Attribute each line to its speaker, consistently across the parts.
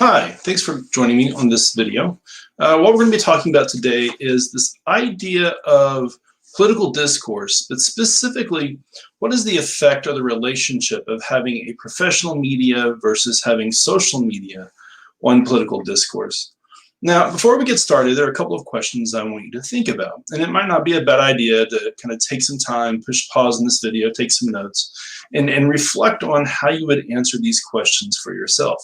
Speaker 1: Hi, thanks for joining me on this video. What we're going to be talking about today is this idea of political discourse, but specifically, what is the effect or the relationship of having a professional media versus having social media on political discourse? Now, before we get started, there are a couple of questions I want you to think about, and it might not be a bad idea to kind of take some time, push pause in this video, take some notes, and reflect on how you would answer these questions for yourself.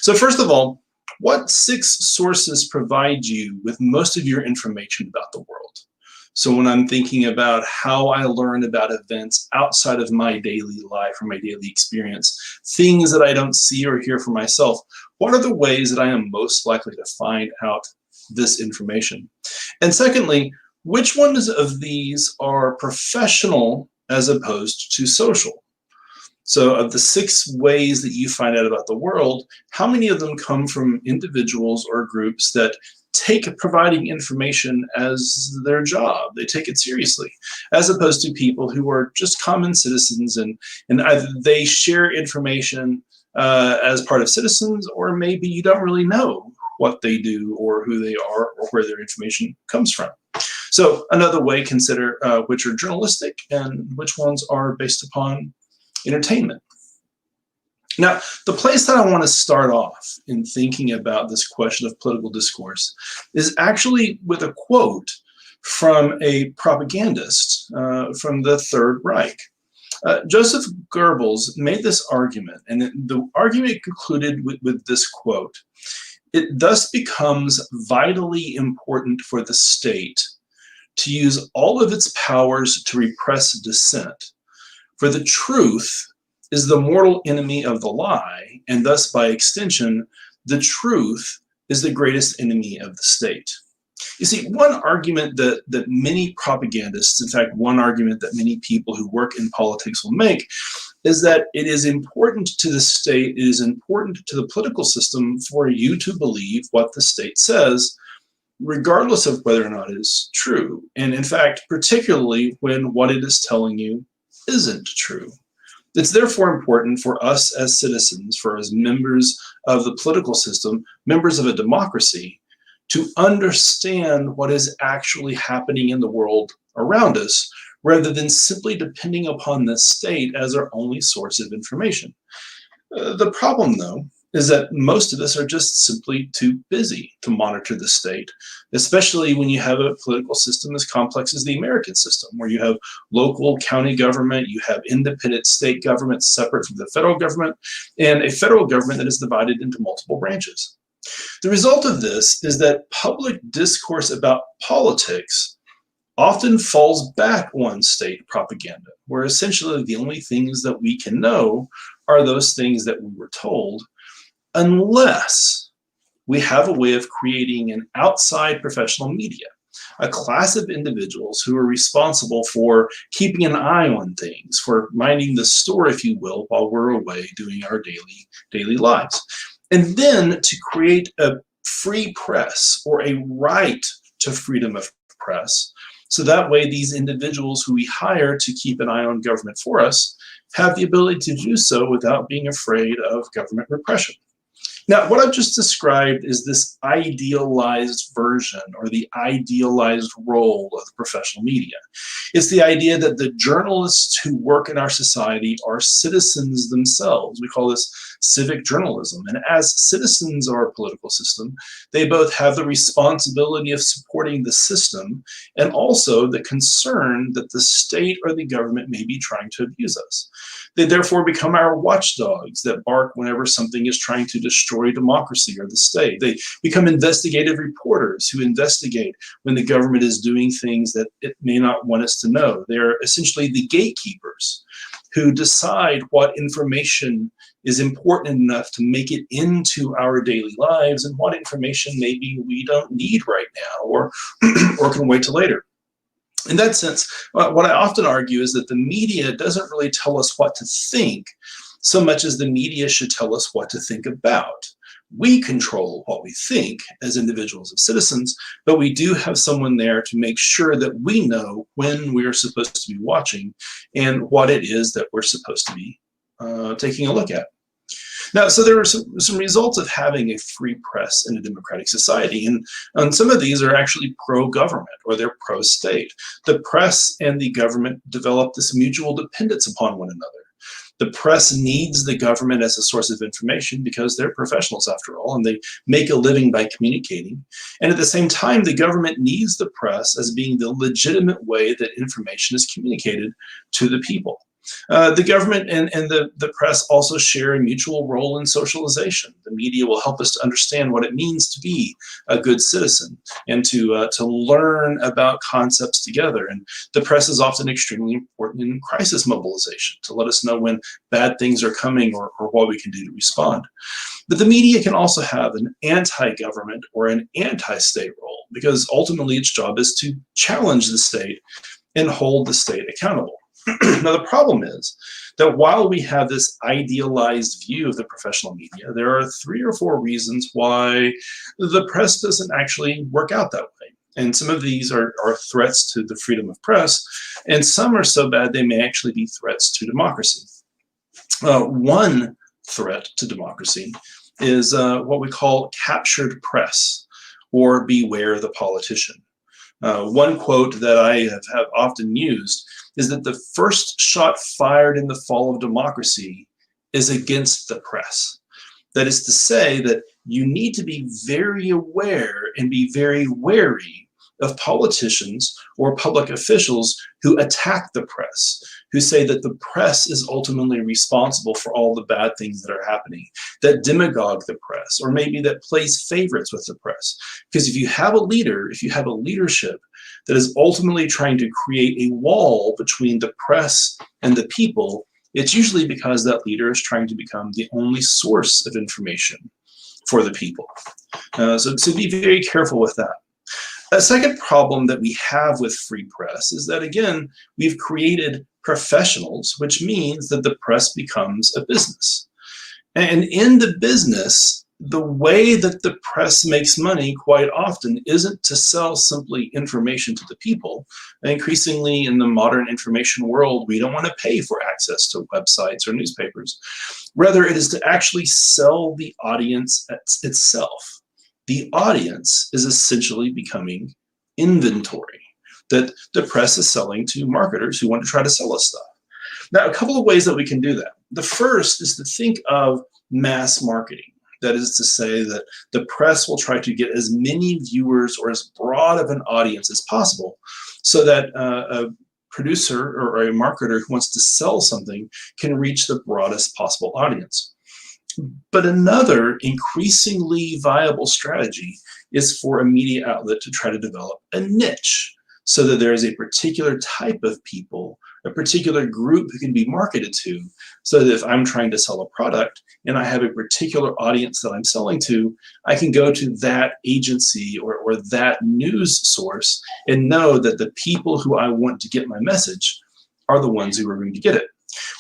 Speaker 1: So first of all, what 6 sources provide you with most of your information about the world? So when I'm thinking about how I learn about events outside of my daily life or my daily experience, things that I don't see or hear for myself, what are the ways that I am most likely to find out this information? And secondly, which ones of these are professional as opposed to social? So of the 6 ways that you find out about the world, how many of them come from individuals or groups that take providing information as their job? They take it seriously, as opposed to people who are just common citizens and either they share information as part of citizens, or maybe you don't really know what they do or who they are or where their information comes from. So another way, consider which are journalistic and which ones are based upon entertainment. Now, the place that I want to start off in thinking about this question of political discourse is actually with a quote from a propagandist from the Third Reich. Joseph Goebbels made this argument, and the argument concluded with this quote: "It thus becomes vitally important for the state to use all of its powers to repress dissent. For the truth is the mortal enemy of the lie, and thus, by extension, the truth is the greatest enemy of the state." You see, one argument that many propagandists, in fact, one argument that many people who work in politics will make, is that it is important to the state, it is important to the political system for you to believe what the state says, regardless of whether or not it is true. And in fact, particularly when what it is telling you isn't true. It's therefore important for us as citizens, for as members of the political system, members of a democracy, to understand what is actually happening in the world around us, rather than simply depending upon the state as our only source of information. The problem, though, is that most of us are just simply too busy to monitor the state, especially when you have a political system as complex as the American system, where you have local county government, you have independent state governments separate from the federal government, and a federal government that is divided into multiple branches. The result of this is that public discourse about politics often falls back on state propaganda, where essentially the only things that we can know are those things that we were told, unless we have a way of creating an outside professional media, a class of individuals who are responsible for keeping an eye on things, for minding the store, if you will, while we're away doing our daily lives. And then to create a free press, or a right to freedom of press, so that way these individuals who we hire to keep an eye on government for us have the ability to do so without being afraid of government repression. Now, what I've just described is this idealized version, or the idealized role of the professional media. It's the idea that the journalists who work in our society are citizens themselves. We call this civic journalism. And as citizens of our political system, they both have the responsibility of supporting the system and also the concern that the state or the government may be trying to abuse us. They therefore become our watchdogs that bark whenever something is trying to destroy democracy or the state. They become investigative reporters who investigate when the government is doing things that it may not want us to know. They're essentially the gatekeepers who decide what information is important enough to make it into our daily lives and what information maybe we don't need right now or can wait till later. In that sense, what I often argue is that the media doesn't really tell us what to think so much as the media should tell us what to think about. We control what we think as individuals and citizens, but we do have someone there to make sure that we know when we're supposed to be watching and what it is that we're supposed to be taking a look at. Now, so there are some results of having a free press in a democratic society, and some of these are actually pro-government or they're pro-state. The press and the government develop this mutual dependence upon one another. The press needs the government as a source of information because they're professionals after all, and they make a living by communicating. And at the same time, the government needs the press as being the legitimate way that information is communicated to the people. The government and the press also share a mutual role in socialization. The media will help us to understand what it means to be a good citizen and to learn about concepts together. And the press is often extremely important in crisis mobilization to let us know when bad things are coming or what we can do to respond. But the media can also have an anti-government or an anti-state role because ultimately its job is to challenge the state and hold the state accountable. Now, the problem is that while we have this idealized view of the professional media, there are 3 or 4 reasons why the press doesn't actually work out that way. And some of these are threats to the freedom of press, and some are so bad they may actually be threats to democracy. One threat to democracy is what we call captured press, or beware the politician. One quote that I have often used is that the first shot fired in the fall of democracy is against the press. That is to say that you need to be very aware and be very wary of politicians or public officials who attack the press, who say that the press is ultimately responsible for all the bad things that are happening, that demagogue the press, or maybe that plays favorites with the press. Because if you have a leader, if you have a leadership that is ultimately trying to create a wall between the press and the people, it's usually because that leader is trying to become the only source of information for the people. So be very careful with that. A second problem that we have with free press is that, again, we've created professionals, which means that the press becomes a business. And in the business, the way that the press makes money quite often isn't to sell simply information to the people. Increasingly in the modern information world, we don't want to pay for access to websites or newspapers. Rather, it is to actually sell the audience itself. The audience is essentially becoming inventory that the press is selling to marketers who want to try to sell us stuff. Now, a couple of ways that we can do that. The first is to think of mass marketing. That is to say that the press will try to get as many viewers or as broad of an audience as possible so that a producer or a marketer who wants to sell something can reach the broadest possible audience. But another increasingly viable strategy is for a media outlet to try to develop a niche so that there is a particular type of people, a particular group who can be marketed to, so that if I'm trying to sell a product and I have a particular audience that I'm selling to, I can go to that agency or that news source and know that the people who I want to get my message are the ones who are going to get it.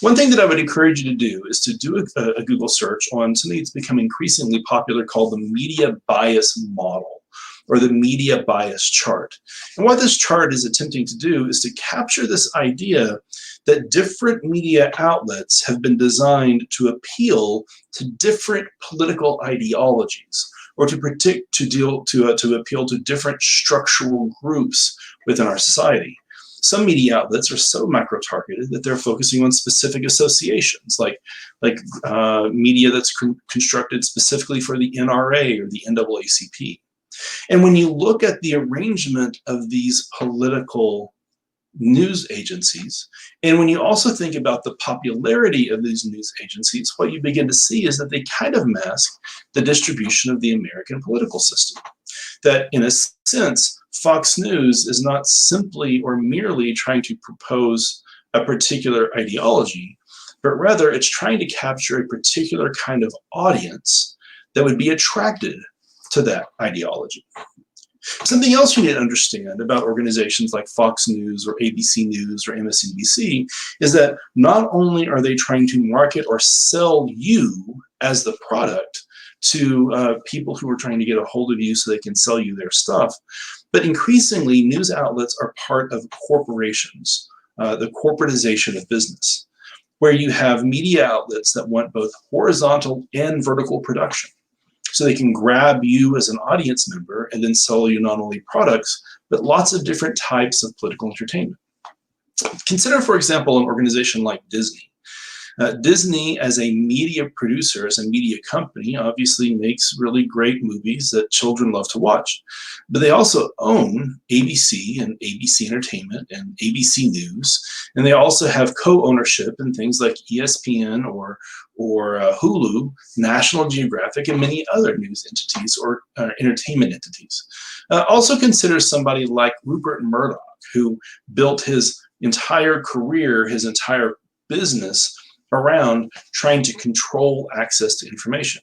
Speaker 1: One thing that I would encourage you to do is to do a Google search on something that's become increasingly popular called the media bias model, or the media bias chart. And what this chart is attempting to do is to capture this idea that different media outlets have been designed to appeal to different political ideologies, or to appeal to different structural groups within our society. Some media outlets are so micro-targeted that they're focusing on specific associations, like media that's constructed specifically for the NRA or the NAACP. And when you look at the arrangement of these political news agencies, and when you also think about the popularity of these news agencies, what you begin to see is that they kind of mask the distribution of the American political system. That in a sense, Fox News is not simply or merely trying to propose a particular ideology, but rather it's trying to capture a particular kind of audience that would be attracted to that ideology. Something else you need to understand about organizations like Fox News or ABC News or MSNBC is that not only are they trying to market or sell you as the product to people who are trying to get a hold of you so they can sell you their stuff, but increasingly news outlets are part of corporations, the corporatization of business, where you have media outlets that want both horizontal and vertical production. So they can grab you as an audience member and then sell you not only products, but lots of different types of political entertainment. Consider, for example, an organization like Disney. Disney, as a media producer, as a media company, obviously makes really great movies that children love to watch. But they also own ABC and ABC Entertainment and ABC News. And they also have co-ownership in things like ESPN or Hulu, National Geographic, and many other news entities or entertainment entities. Also consider somebody like Rupert Murdoch, who built his entire career, his entire business around trying to control access to information.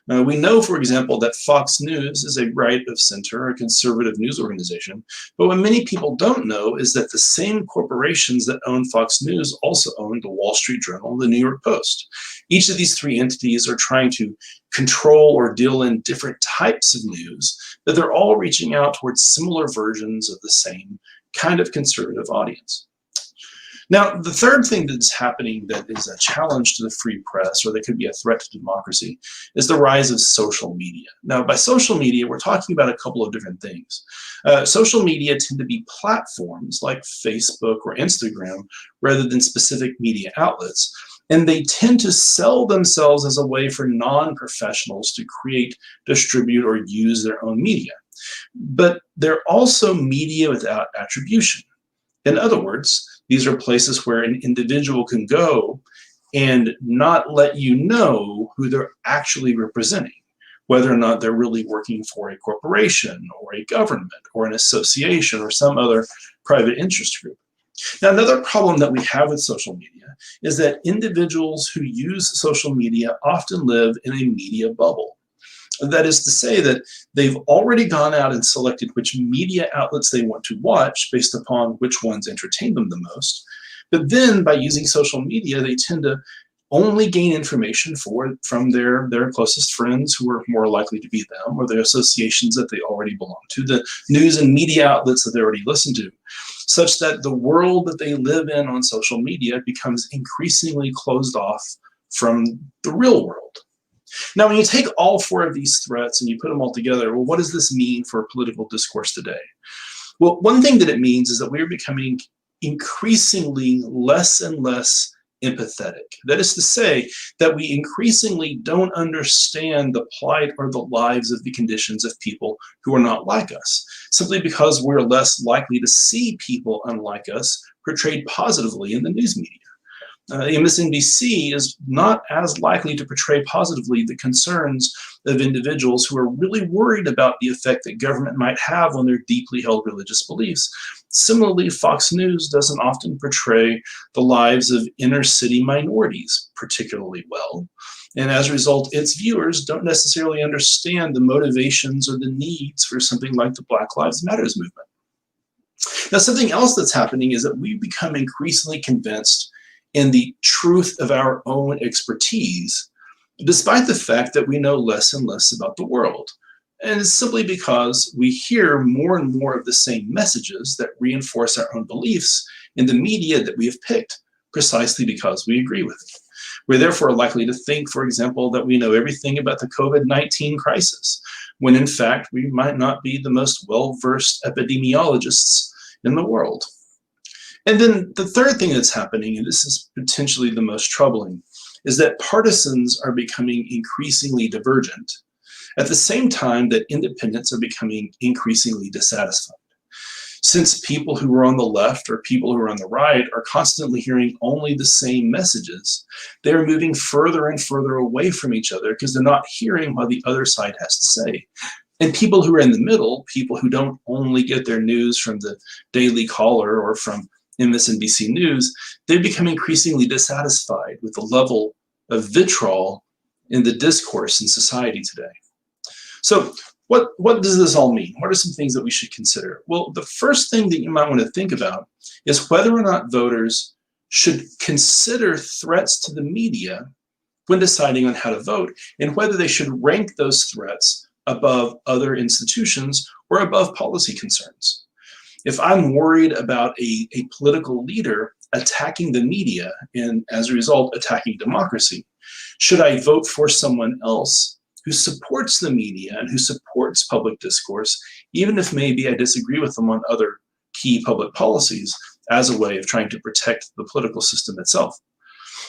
Speaker 1: We know, for example, that Fox News is a right of center, a conservative news organization. But what many people don't know is that the same corporations that own Fox News also own the Wall Street Journal and the New York Post. Each of these three entities are trying to control or deal in different types of news, but they're all reaching out towards similar versions of the same kind of conservative audience. Now, the third thing that's happening that is a challenge to the free press, or that could be a threat to democracy, is the rise of social media. Now, by social media, we're talking about a couple of different things. Social media tend to be platforms like Facebook or Instagram rather than specific media outlets, and they tend to sell themselves as a way for non-professionals to create, distribute, or use their own media. But they're also media without attribution. In other words, these are places where an individual can go and not let you know who they're actually representing, whether or not they're really working for a corporation or a government or an association or some other private interest group. Now, another problem that we have with social media is that individuals who use social media often live in a media bubble. That is to say that they've already gone out and selected which media outlets they want to watch based upon which ones entertain them the most. But then by using social media, they tend to only gain information from their closest friends who are more likely to be them, or their associations that they already belong to, the news and media outlets that they already listen to, such that the world that they live in on social media becomes increasingly closed off from the real world. Now, when you take all four of these threats and you put them all together, well, what does this mean for political discourse today? Well, one thing that it means is that we're becoming increasingly less and less empathetic. That is to say that we increasingly don't understand the plight or the lives of the conditions of people who are not like us, simply because we're less likely to see people unlike us portrayed positively in the news media. MSNBC is not as likely to portray positively the concerns of individuals who are really worried about the effect that government might have on their deeply held religious beliefs. Similarly, Fox News doesn't often portray the lives of inner city minorities particularly well. And as a result, its viewers don't necessarily understand the motivations or the needs for something like the Black Lives Matter movement. Now, something else that's happening is that we become increasingly convinced in the truth of our own expertise, despite the fact that we know less and less about the world. And it's simply because we hear more and more of the same messages that reinforce our own beliefs in the media that we have picked, precisely because we agree with it. We're therefore likely to think, for example, that we know everything about the COVID-19 crisis, when in fact we might not be the most well-versed epidemiologists in the world. And then the third thing that's happening, and this is potentially the most troubling, is that partisans are becoming increasingly divergent at the same time that independents are becoming increasingly dissatisfied. Since people who are on the left or people who are on the right are constantly hearing only the same messages, they're moving further and further away from each other because they're not hearing what the other side has to say. And people who are in the middle, people who don't only get their news from the Daily Caller or from MSNBC News, they become increasingly dissatisfied with the level of vitriol in the discourse in society today. So what does this all mean? What are some things that we should consider? Well, the first thing that you might want to think about is whether or not voters should consider threats to the media when deciding on how to vote, and whether they should rank those threats above other institutions or above policy concerns. If I'm worried about a political leader attacking the media and, as a result, attacking democracy? Should I vote for someone else who supports the media and who supports public discourse, even if maybe I disagree with them on other key public policies, as a way of trying to protect the political system itself?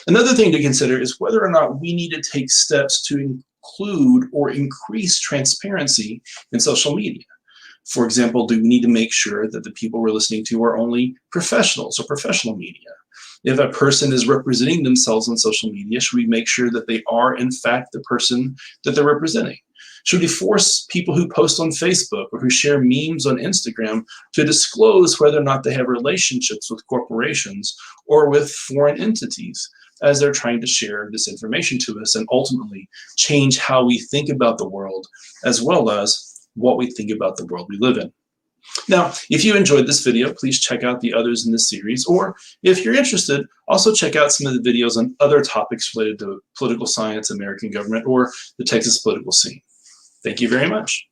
Speaker 1: Another thing to consider is whether or not we need to take steps to include or increase transparency in social media. For example, do we need to make sure that the people we're listening to are only professionals or professional media? If a person is representing themselves on social media, should we make sure that they are, in fact, the person that they're representing? Should we force people who post on Facebook or who share memes on Instagram to disclose whether or not they have relationships with corporations or with foreign entities as they're trying to share this information to us and ultimately change how we think about the world as well as what we think about the world we live in? Now, if you enjoyed this video, please check out the others in this series, or if you're interested, also check out some of the videos on other topics related to political science, American government, or the Texas political scene. Thank you very much.